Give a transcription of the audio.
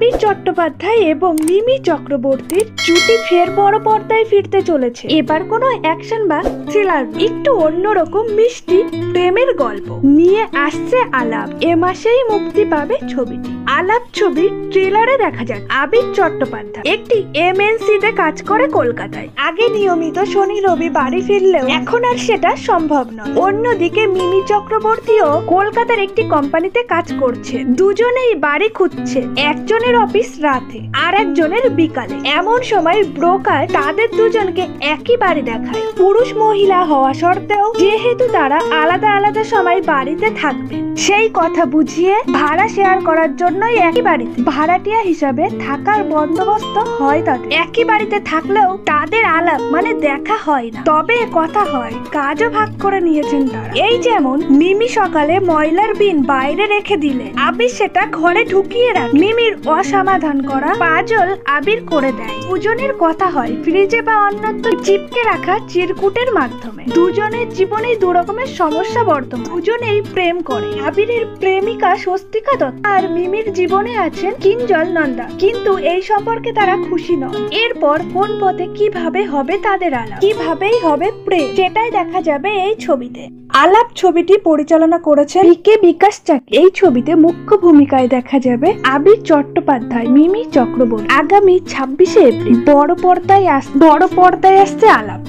আবির চট্টোপাধ্যায় এবং মিমি চক্রবর্তীর জুটি ফের বড় পর্দায় ফিরতে চলেছে। এবার কোনো অ্যাকশন বা থ্রিলার, একটু অন্যরকম মিষ্টি প্রেমের গল্প নিয়ে আসছে আলাপ। এ মাসেই মুক্তি পাবে ছবিটি। আলাপ ছবির ট্রেলারে দেখা যাক আবির চট্টোপাধ্যায় একটি এমএনসিতে কাজ করে কলকাতায়। আগে নিয়মিত শনি রবি বাড়ি ফিরলেও এখন আর সেটা সম্ভব নয়। অন্যদিকে মিমি চক্রবর্তীও কলকাতার একটি কোম্পানিতে কাজ করছে। দুজনেই বাড়ি খুঁজছে, একজনের অফিস রাতে আর একজনের বিকালে। এমন সময় ব্রোকার তাদের দুজনকে একই বাড়ি দেখায়। পুরুষ মহিলা হওয়া সত্ত্বেও যেহেতু তারা আলাদা আলাদা সময় বাড়িতে থাকবে, সেই কথা বুঝিয়ে ভাড়া শেয়ার করার জন্যই একই বাড়িতে ভাড়াটিয়া হিসাবে থাকার বন্দোবস্ত হয় তাদের। একই বাড়িতে থাকলেও তাদের আলাপ মানে দেখা হয় না, তবে কথা হয়। কাজও ভাগ করে নিয়েছেন তারা। এই যেমন মিমি সকালে ময়লার বিন বাইরে রেখে দিলে আবির সেটা ঘরে ঢুকিয়ে রাখে। মিমির অসমাধান করা পাজল আবির করে দেয়। দুজনের কথা হয় ফ্রিজে বা অন্যত্র চিপকে রাখা চিরকুটের মাধ্যমে। দুজনের জীবনে দু রকমের সমস্যা বর্তমান। দুজনেই প্রেম করে। আবিরের প্রেমিকা স্বস্তিকা দত্ত আর মিমির জীবনে আছেন কিঞ্জল নন্দা, কিন্তু এই সম্পর্কে তারা খুশি নয়। এরপর কোন পথে কিভাবে হবে তাদের আলাপ, কিভাবেই হবে প্রেম, সেটাই দেখা যাবে এই ছবিতে। আলাপ ছবিটি পরিচালনা করেছেন বিকে বিকাশ চাকি। এই ছবিতে মুখ্য ভূমিকায় দেখা যাবে আবির চট্টোপাধ্যায়, মিমি চক্রবর্তী। আগামী 26শে এপ্রিল বড় পর্দায় আসছে আলাপ।